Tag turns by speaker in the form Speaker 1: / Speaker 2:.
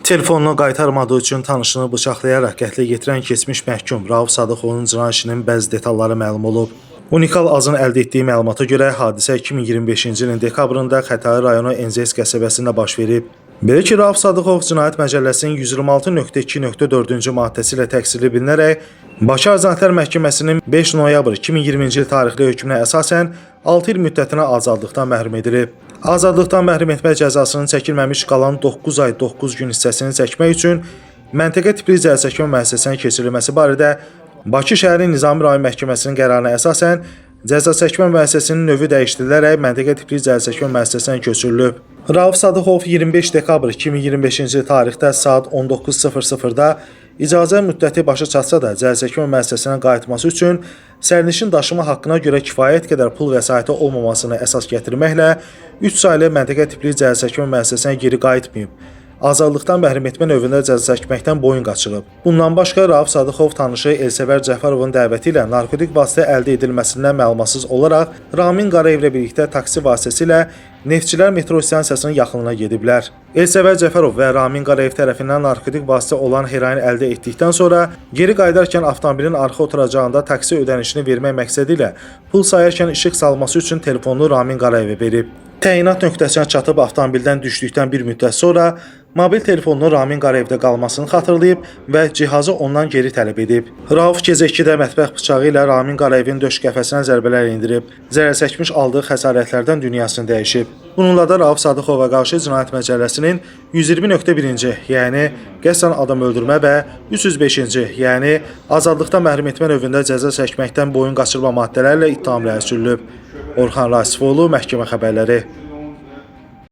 Speaker 1: Telefonunu qaytarmadığı üçün tanışını bıçaqlayaraq qətlə yetirən keçmiş məhkum Rauf Sadıqovun cinayət işinin bəzi detalları məlum olub. Unikal Azın əldə etdiyi məlumata görə hadisə 2025-ci ilin dekabrında Xətai rayonu Enzeys qəsəbəsində baş verib. Belə ki, Rauf Sadıqov Cinayət Məcəlləsinin 126.2.4-cü maddəsi ilə təqsirli bilinərək Bakı Azadlıqlar Məhkəməsinin 5 noyabr 2020-ci il tarixli hökmünə əsasən 6 il müddətinə azadlıqdan məhrum edilib. Azadlıqdan məhrum etmə cəzasının çəkilməmiş qalan 9 ay 9 gün hissəsini çəkmək üçün məntəqə tipli cəzaçəkmə müəssisəsinə keçirilməsi barədə Bakı şəhəri Nizami rayon məhkəməsinin qərarına əsasən cəzaçəkmə müəssisəsinin növü dəyişdirilərək məntəqə tipli cəzaçəkmə müəssisəsinə köçürülüb. Rauf Sadıqov 25 dekabr 2025-ci tarixdə saat 19:00-da icazə müddəti başa çatsa da cəzaçəkmə müəssisəsinə qayıtması üçün sərnişin daşıma haqqına görə kifayət qədər pul vəsaiti olmamasını əsas gətirməklə 3 saylı məntəqə tipli cəzaçəkmə müəssisəsinə geri qayıtmayıb. Azadlıqdan məhrum etmə növündə cəza çəkməkdən boyun qaçırıb. Bundan başqa Rauf Sadıqov tanışı Elsəvər Cəfərovun dəvəti ilə narkotik vasitə əldə edilməsindən məlumatsız olaraq Ramin Qarayev ilə birlikdə taksi vasitəsilə Neftçilər metro stansiyasının yaxınlığına gediblər. Elsəvər Cəfərov və Ramin Qarayev tərəfindən narkotik vasitə olan heroin əldə etdikdən sonra geri qayıdarkən avtomobilin arxa oturacağında taksi ödənişini vermək məqsədi ilə pul sayarkən işıq salması üçün telefonunu Ramin Qarayevə verib. Təyinat nöqtəsinə çatıb avtomobildən düşdükdən bir müddət sonra mobil telefonunu Ramin Qarayevdə qalmasını xatırlayıb və cihazı ondan geri tələb edib. Rauf gecə 2-də mətbəx bıçağı ilə Ramin Qarayevin döş qəfəsinə zərbələr endirib. Zərər çəkmiş aldığı xəsarətlərdən dünyasını dəyişib. Bununla da Rauf Sadıqova qarşı Cinayət Məcəlləsinin 120.1-ci, yəni qəsdən adam öldürmə və 305-ci, yəni azadlıqdan məhrum etmə növündə cəza çəkməkdən boyun qaçırma maddələrlə ittihamlara sürülüb. Orxan Rasifoğlu, Məhkəmə Xəbərləri.